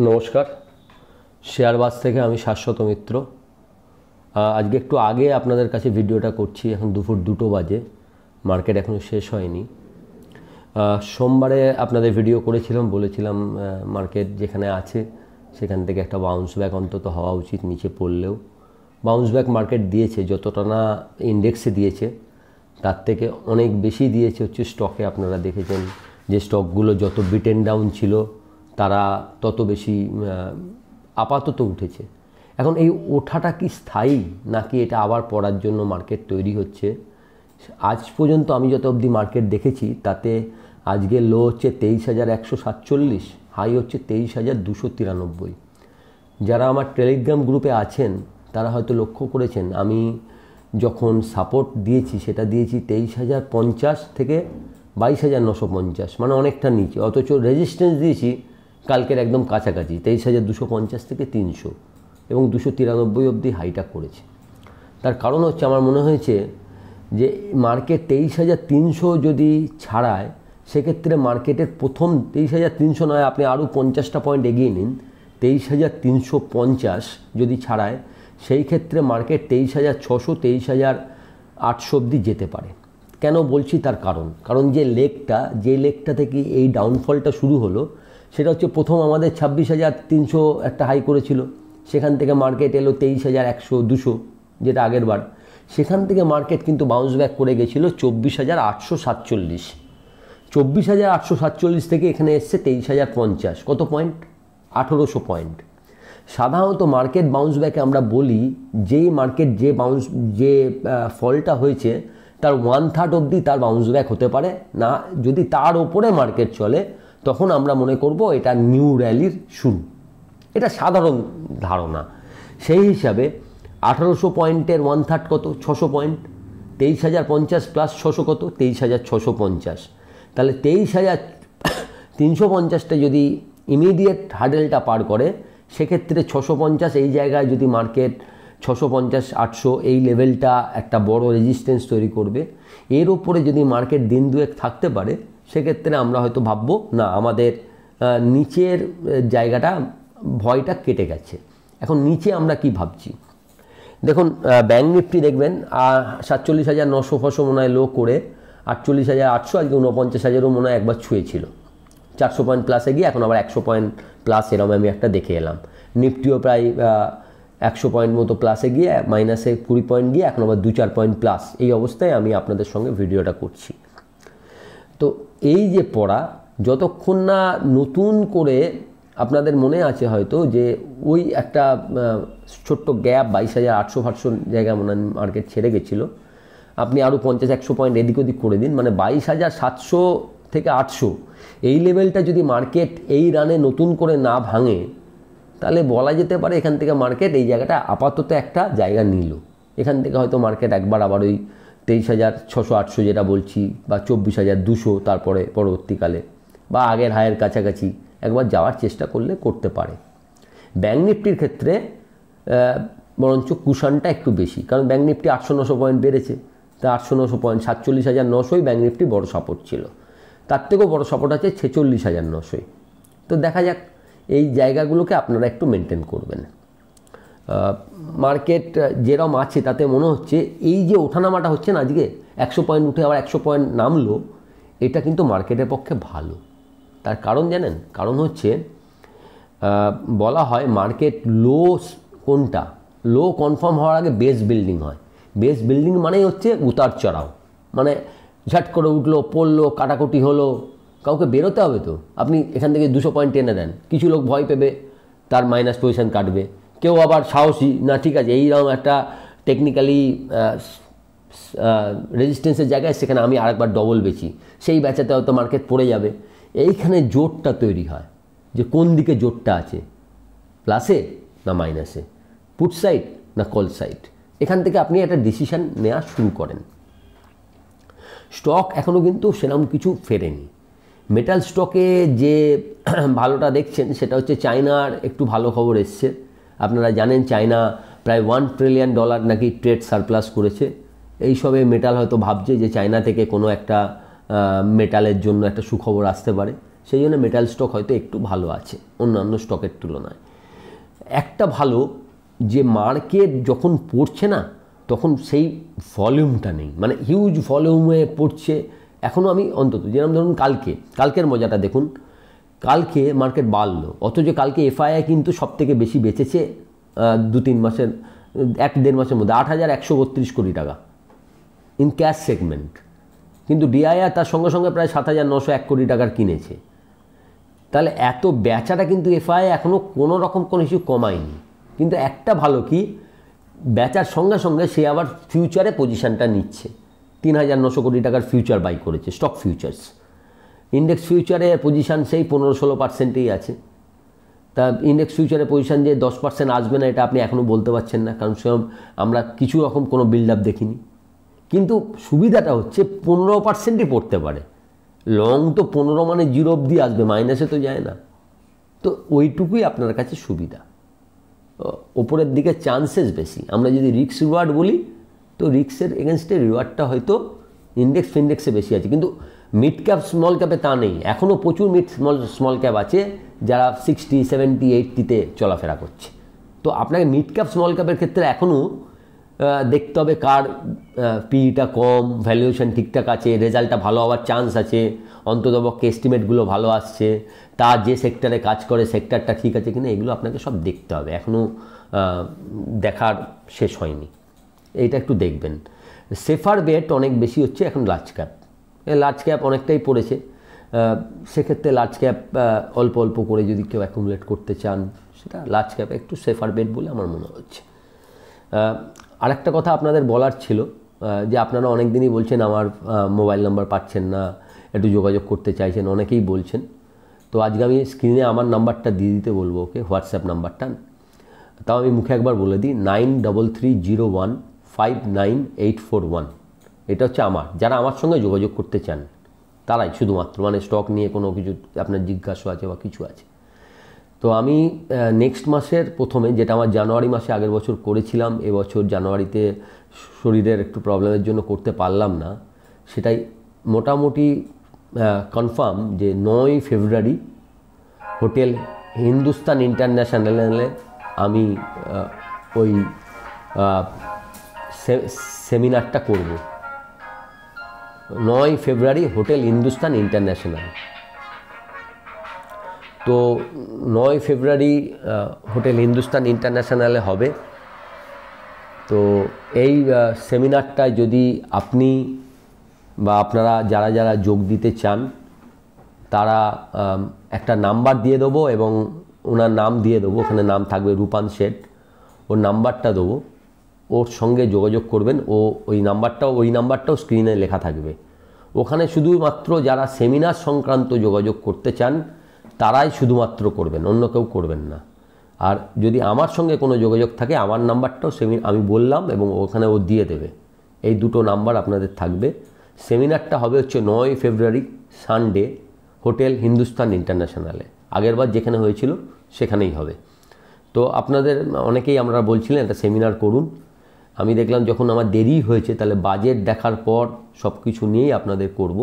নমস্কার, শেয়ারবাজ থেকে আমি শাশ্বত মিত্র। আজকে একটু আগে আপনাদের কাছে ভিডিওটা করছি। এখন দুপুর 2টো বাজে, মার্কেট এখনও শেষ হয়নি। সোমবারে আপনাদের ভিডিও করেছিলাম, বলেছিলাম মার্কেট যেখানে আছে সেখান থেকে একটা বাউন্স ব্যাক অন্তত হওয়া উচিত। নিচে পড়লেও বাউন্স ব্যাক মার্কেট দিয়েছে, যতটা না ইন্ডেক্সে দিয়েছে তার থেকে অনেক বেশি দিয়েছে হচ্ছে স্টকে। আপনারা দেখেছেন যে স্টকগুলো যত বিটেন ডাউন ছিল তারা তত বেশি আপাতত উঠেছে। এখন এই ওঠাটা কি স্থায়ী নাকি এটা আবার পড়ার জন্য মার্কেট তৈরি হচ্ছে? আজ পর্যন্ত আমি যত অবধি মার্কেট দেখেছি তাতে আজকে লো হচ্ছে 23,147, হাই হচ্ছে 23,293। যারা আমার টেলিগ্রাম গ্রুপে আছেন তারা হয়তো লক্ষ্য করেছেন, আমি যখন সাপোর্ট দিয়েছি সেটা দিয়েছি 23,050 থেকে 22,950, মানে অনেকটা নিচে। অথচ রেজিস্ট্যান্স দিয়েছি কালকের একদম কাছাকাছি 23,250 থেকে 300 এবং 293 অবধি হাইটা করেছে। তার কারণ হচ্ছে আমার মনে হয়েছে যে মার্কেট 23,300 যদি ছাড়ায় সেক্ষেত্রে মার্কেটের প্রথম 23,300 নয়, আপনি আরও 50টা পয়েন্ট এগিয়ে নিন, 23,350 যদি ছাড়ায় সেই ক্ষেত্রে মার্কেট 23,600 23,800 অবধি যেতে পারে। কেন বলছি তার কারণ যে লেগটা থেকে এই ডাউনফলটা শুরু হলো সেটা হচ্ছে প্রথম আমাদের 26,300 একটা হাই করেছিল, সেখান থেকে মার্কেট এলো 23,100 200, যেটা আগের বার। সেখান থেকে মার্কেট কিন্তু বাউন্স ব্যাক করে গেছিলো 24,847। 24,847 থেকে এখানে এসছে 23,050। কত পয়েন্ট? 1800 পয়েন্ট। সাধারণত মার্কেট বাউন্স ব্যাকে আমরা বলি যেই মার্কেট যে ফলটা হয়েছে তার 1/3 অবধি তার বাউন্স ব্যাক হতে পারে না। যদি তার ওপরে মার্কেট চলে তখন আমরা মনে করব এটা নিউ র্যালির শুরু। এটা সাধারণ ধারণা। সেই হিসাবে 1800 পয়েন্টের 1/3 কত? 600 পয়েন্ট। 23,050 প্লাস 600 কত? 23,650। তাহলে 23,350টা যদি ইমিডিয়েট হার্ডেলটা পার করে সেক্ষেত্রে 650 এই জায়গায় যদি মার্কেট 650-800 এই লেভেলটা একটা বড় রেজিস্ট্যান্স তৈরি করবে। এর ওপরে যদি মার্কেট দিন দুয়েক থাকতে পারে সেক্ষেত্রে আমরা হয়তো ভাববো না, আমাদের নিচের জায়গাটা ভয়টা কেটে গেছে। এখন নিচে আমরা কি ভাবছি দেখুন, ব্যাঙ্ক নিফটি দেখবেন 47,900 মনে হয় লো করে 48,800, আজকে 49,000ও মনে হয় একবার ছুঁয়েছিল। 400 পয়েন্ট প্লাসে গিয়ে এখন আবার 100 পয়েন্ট প্লাস এরম আমি একটা দেখে এলাম। নিফটিও প্রায় 100 পয়েন্ট মতো প্লাসে গিয়ে মাইনাসে 20 পয়েন্ট গিয়ে এখন আবার 2-4 পয়েন্ট প্লাস। এই অবস্থায় আমি আপনাদের সঙ্গে ভিডিওটা করছি। তো এই যে পড়া, যতক্ষণ না নতুন করে আপনাদের মনে আছে হয়তো যে ওই একটা ছোট্ট গ্যাপ 22,800 জায়গায় মনে হয় মার্কেট ছেড়ে গেছিলো, আপনি আরও 50-100 পয়েন্ট এদিক ওদিক করে দিন, মানে 22,700 থেকে 800 এই লেভেলটা যদি মার্কেট এই রানে নতুন করে না ভাঙে তাহলে বলা যেতে পারে এখান থেকে মার্কেট এই জায়গাটা আপাতত একটা জায়গা নিল। এখান থেকে হয়তো মার্কেট একবার আবার ওই 23,600-800 যেটা বলছি বা 24,200 তারপরে পরবর্তীকালে বা আগের হায়ের কাছাকাছি একবার যাওয়ার চেষ্টা করতে পারে। ব্যাঙ্ক নিফটির ক্ষেত্রে বরঞ্চ কুশনটা একটু বেশি, কারণ ব্যাঙ্ক নিফটি 800-900 পয়েন্ট বেড়েছে। তা 800-900 পয়েন্ট 47,900 ব্যাঙ্ক নিফটি বড় সাপোর্ট ছিল, তার থেকেও বড় সাপোর্ট আছে 46,900। তো দেখা যাক, এই জায়গাগুলোকে আপনারা একটু মেনটেন করবেন। মার্কেট যেরকম আছে তাতে মনে হচ্ছে এই যে ওঠানামাটা হচ্ছে না, আজকে 100 পয়েন্ট উঠে আবার 100 পয়েন্ট নামলো, এটা কিন্তু মার্কেটের পক্ষে ভালো। তার কারণ জানেন? কারণ হচ্ছে বলা হয় মার্কেট লো কোনটা? লো কনফার্ম হওয়ার আগে বেস বিল্ডিং হয়। বেস বিল্ডিং মানেই হচ্ছে উতার চড়াও, মানে ঝাট করে উঠলো, পড়লো, কাটাকুটি হলো, কাউকে বেরোতে হবে তো। আপনি এখান থেকে 200 পয়েন্ট টেনে দেন, কিছু লোক ভয় পেবে, তার মাইনাস পজিশন কাটবে। কেউ আবার সাহসী, না ঠিক আছে এইরকম একটা টেকনিক্যালি রেজিস্ট্যান্সের জায়গায় সেখানে আমি আরেকবার ডবল বেচি, সেই বেচাতে হয়তো মার্কেট পড়ে যাবে। এইখানে জোটটা তৈরি হয় যে কোন দিকে জোটটা আছে, প্লাসে না মাইনাসে, পুট সাইড না কল সাইড। এখান থেকে আপনি একটা ডিসিশান নেওয়া শুরু করেন। স্টক এখনও কিন্তু সেরকম কিছু ফেরেনি। মেটাল স্টকে যে ভালোটা দেখছেন সেটা হচ্ছে চায়নার একটু ভালো খবর এসছে। আপনারা জানেন চায়না প্রায় $1 ট্রিলিয়ন নাকি ট্রেড সারপ্লাস করেছে। এইসবে মেটাল হয়তো ভাবছে যে চায়না থেকে কোনো একটা মেটালের জন্য একটা সুখবর আসতে পারে। সেই জন্য মেটাল স্টক হয়তো একটু ভালো আছে অন্যান্য স্টকের তুলনায়। একটা ভালো যে মার্কেট যখন পড়ছে না তখন সেই ভলিউমটা নেই, মানে হিউজ ভলিউমে পড়ছে এখনও। আমি অন্তত যেরকম ধরুন কালকের মজাটা দেখুন, কালকে মার্কেট বাড়লো, অথচ কালকে এফআইআই কিন্তু সব থেকে বেশি বেচেছে 2-3 মাসের 1-1.5 মাসের মধ্যে 8,132 কোটি টাকা ইন ক্যাশ সেগমেন্ট, কিন্তু ডিআইআর তার সঙ্গে সঙ্গে প্রায় 7,901 কোটি টাকার কিনেছে। তাহলে এত বেচাটা কিন্তু এফআইআই এখনও কোনো রকম কোনো ইস্যু কমায়নি। কিন্তু একটা ভালো কি, বেচার সঙ্গে সঙ্গে সে আবার ফিউচারে পজিশানটা নিচ্ছে, 3,900 কোটি টাকার ফিউচার বাই করেছে, স্টক ফিউচার্স। ইন্ডেক্স ফিউচারে পজিশান সেই 15-16%ই আছে। তা ইন্ডেক্স ফিউচারে পজিশান যে 10% আসবে না এটা আপনি এখনও বলতে পারছেন না, কারণ সেরকম আমরা কিছু রকম কোনো বিল্ড আপ দেখিনি। কিন্তু সুবিধাটা হচ্ছে 15%ই পড়তে পারে। লং তো 15 মানে 0 অবধি আসবে, মাইনাসে তো যায় না। তো ওইটুকুই আপনার কাছে সুবিধা, ওপরের দিকে চান্সেস বেশি। আমরা যদি রিস্ক রিওয়ার্ড বলি তো রিস্কের এগেনস্টে রিওয়ার্ডটা হয়তো ফিন্ডেক্সে বেশি আছে, কিন্তু মিড ক্যাপ স্মল ক্যাপে তা নেই। এখনও প্রচুর স্মল ক্যাপ আছে যারা 60, 70, 80-তে চলাফেরা করছে। তো আপনাকে মিড ক্যাপ স্মল ক্যাপের ক্ষেত্রে এখনও দেখতে হবে কার পিইটা কম, ভ্যালুয়েশন ঠিকঠাক আছে, রেজাল্টটা ভালো হওয়ার চান্স আছে, অন্ততপক্ষে এস্টিমেটগুলো ভালো আসছে, তার যে সেক্টরে কাজ করে সেক্টরটা ঠিক আছে কিনা, এগুলো আপনাকে সব দেখতে হবে। এখনও দেখার শেষ হয়নি, এইটা একটু দেখবেন। সেফার বেট অনেক বেশি হচ্ছে এখন লার্জ ক্যাপ অনেকটাই পড়েছে। সেক্ষেত্রে লার্জ ক্যাপ অল্প অল্প করে যদি কেউ অ্যাকুমুলেট করতে চান সেটা লার্জ ক্যাপে একটু সেফার বেট বলে আমার মনে হচ্ছে। আরেকটা কথা আপনাদের বলার ছিল যে আপনারা অনেক দিনই বলছেন আমার মোবাইল নাম্বার পাচ্ছেন না, একটু যোগাযোগ করতে চাইছেন, অনেকেই বলছেন। তো আজকে আমি স্ক্রিনে আমার নাম্বারটা দিয়ে দিতে বলবো, ওকে, হোয়াটসঅ্যাপ নাম্বারটা। তাও আমি মুখে একবার বলে দিই, 9330159841। এটা হচ্ছে আমার, যারা আমার সঙ্গে যোগাযোগ করতে চান তারাই শুধুমাত্র, মানে স্টক নিয়ে কোনো কিছু আপনার জিজ্ঞাসা আছে বা কিছু আছে। তো আমি নেক্সট মাসের প্রথমে, যেটা আমার জানুয়ারি মাসে আগের বছর করেছিলাম, এবছর জানুয়ারিতে শরীরের একটু প্রবলেমের জন্য করতে পারলাম না, সেটাই মোটামুটি কনফার্ম যে 9 ফেব্রুয়ারি হোটেল হিন্দুস্তান ইন্টারন্যাশনালে আমি ওই সেমিনারটা করব। 9 ফেব্রুয়ারি হোটেল হিন্দুস্তান ইন্টারন্যাশনাল। তো 9 ফেব্রুয়ারি হোটেল হিন্দুস্তান ইন্টারন্যাশনালে হবে। তো এই সেমিনারটায় যদি আপনি বা আপনারা যারা যারা যোগ দিতে চান তারা একটা নাম্বার দিয়ে দেবো এবং ওনার নাম দিয়ে দেবো, ওখানে নাম থাকবে রূপান শেঠ, ওর নাম্বারটা দেবো, ওর সঙ্গে যোগাযোগ করবেন। ওই নাম্বারটাও স্ক্রিনে লেখা থাকবে। ওখানে শুধুমাত্র যারা সেমিনার সংক্রান্ত যোগাযোগ করতে চান তারাই শুধুমাত্র করবেন, অন্য কেউ করবেন না। আর যদি আমার সঙ্গে কোনো যোগাযোগ থাকে আমার নাম্বারটাও আমি বললাম এবং ওখানে ও দিয়ে দেবে। এই দুটো নাম্বার আপনাদের থাকবে। সেমিনারটা হবে হচ্ছে 9 ফেব্রুয়ারি সানডে হোটেল হিন্দুস্তান ইন্টারন্যাশনালে। আগেরবার যেখানে হয়েছিল সেখানেই হবে। তো আপনাদের অনেকেই আমরা বলছিলেন একটা সেমিনার করুন। আমি দেখলাম যখন আমার দেরি হয়েছে তাহলে বাজেট দেখার পর সব কিছু নিয়েই আপনাদের করব।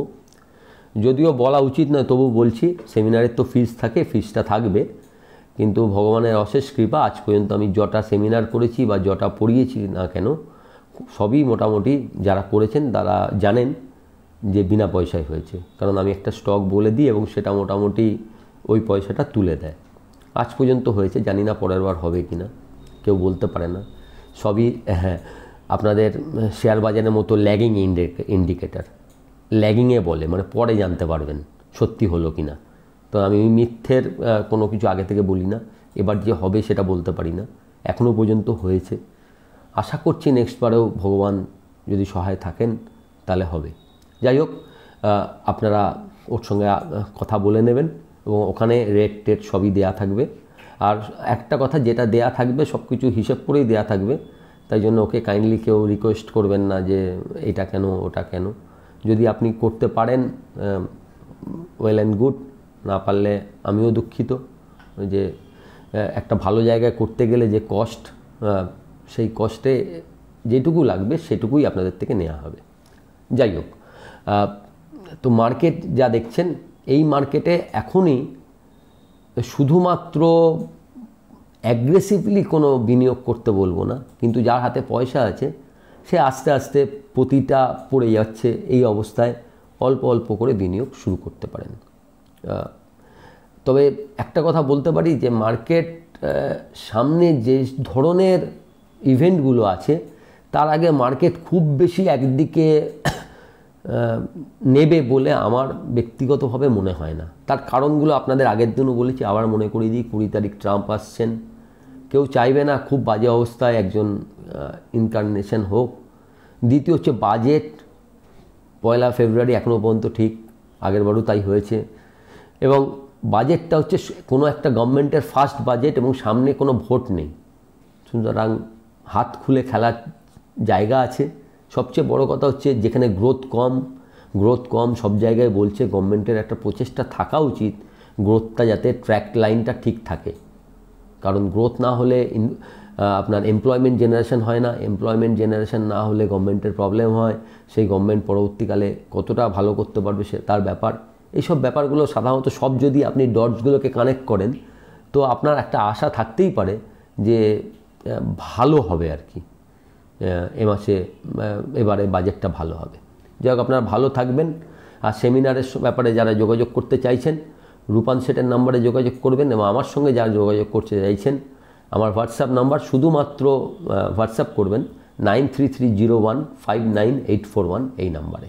যদিও বলা উচিত নয় তবু বলছি, সেমিনারের তো ফিস থাকে, ফিসটা থাকবে, কিন্তু ভগবানের অশেষ কৃপা আজ পর্যন্ত আমি যটা সেমিনার করেছি বা যটা পড়িয়েছি না কেন সবই মোটামুটি যারা করেছেন তারা জানেন যে বিনা পয়সায় হয়েছে। কারণ আমি একটা স্টক বলে দিই এবং সেটা মোটামুটি ওই পয়সাটা তুলে দেয়। আজ পর্যন্ত হয়েছে, জানি না পরের বার হবে কি না, কেউ বলতে পারে না। সবই আপনাদের শেয়ার বাজারের মতো ল্যাগিং ইন্ডিকেটার, ল্যাগিংয়ে বলে, মানে পরে জানতে পারবেন সত্যি হলো কি না। তো আমি মিথ্যের কোনো কিছু আগে থেকে বলি না, এবার যে হবে সেটা বলতে পারি না। এখনও পর্যন্ত হয়েছে, আশা করছি নেক্সট বারেও ভগবান যদি সহায় থাকেন তাহলে হবে। যাই হোক, আপনারা ওর সঙ্গে কথা বলে নেবেন এবং ওখানে রেট টেট সবই দেয়া থাকবে। আর একটা কথা, যেটা দেয়া থাকবে সব কিছু হিসেব করেই দেয়া থাকবে, তাই জন্য ওকে কাইন্ডলি কেউ রিকোয়েস্ট করবেন না যে এটা কেন ওটা কেন। যদি আপনি করতে পারেন ওয়েল অ্যান্ড গুড, না পারলে আমিও দুঃখিত। যে একটা ভালো জায়গায় করতে গেলে যে কস্ট, সেই কস্টে যেটুকু লাগবে সেটুকুই আপনাদের থেকে নেওয়া হবে। যাই হোক, তো মার্কেট যা দেখছেন এই মার্কেটে এখনই শুধুমাত্র অ্যাগ্রেসিভলি কোনো বিনিয়োগ করতে বলবো না, কিন্তু যার হাতে পয়সা আছে সে আস্তে আস্তে প্রতিটা পড়ে যাচ্ছে এই অবস্থায় অল্প অল্প করে বিনিয়োগ শুরু করতে পারেন। তবে একটা কথা বলতে পারি যে মার্কেট সামনে যে ধরনের ইভেন্টগুলো আছে তার আগে মার্কেট খুব বেশি একদিকে নেবে বলে আমার ব্যক্তিগতভাবে মনে হয় না। তার কারণগুলো আপনাদের আগের দিনও বলেছি, আবার মনে করিয়ে দিই। 20 তারিখ ট্রাম্প আসছেন, কেউ চাইবে না খুব বাজে অবস্থায় একজন ইনকারনেশন হোক। দ্বিতীয় হচ্ছে বাজেট, 1 ফেব্রুয়ারি এখনও পর্যন্ত ঠিক, আগেরবারও তাই হয়েছে। এবং বাজেটটা হচ্ছে কোনো একটা গভর্নমেন্টের ফার্স্ট বাজেট এবং সামনে কোনো ভোট নেই, সুতরাং হাত খুলে খেলার জায়গা আছে। সবচেয়ে বড় কথা হচ্ছে যেখানে গ্রোথ কম সব জায়গায় বলছে গভর্নমেন্টের একটা প্রচেষ্টা থাকা উচিত গ্রোথটা যাতে ট্র্যাক লাইনটা ঠিক থাকে, কারণ গ্রোথ না হলে আপনার এমপ্লয়মেন্ট জেনারেশন হয় না, এমপ্লয়মেন্ট জেনারেশন না হলে গভর্নমেন্টের প্রবলেম হয়, সেই গভর্নমেন্ট পরবর্তীকালে কতটা ভালো করতে পারবে সে তার ব্যাপার। এইসব ব্যাপারগুলো সাধারণত সব যদি আপনি ডটসগুলোকে কানেক্ট করেন তো আপনার একটা আশা থাকতেই পারে যে ভালো হবে আর কি, এবারে বাজেটটা ভালো হবে। যাই হোক, আপনারা ভালো থাকবেন। আর সেমিনারের ব্যাপারে যারা যোগাযোগ করতে চাইছেন রূপান শেঠের নাম্বারে যোগাযোগ করবেন, এবং আমার সঙ্গে যারা যোগাযোগ করতে চাইছেন আমার হোয়াটসঅ্যাপ নাম্বার, শুধুমাত্র হোয়াটসঅ্যাপ করবেন 9330159841 এই নাম্বারে।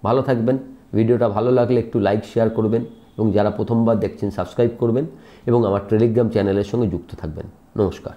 ভালো থাকবেন। ভিডিওটা ভালো লাগলে একটু লাইক শেয়ার করবেন, এবং যারা প্রথমবার দেখছেন সাবস্ক্রাইব করবেন, এবং আমার টেলিগ্রাম চ্যানেলের সঙ্গে যুক্ত থাকবেন। নমস্কার।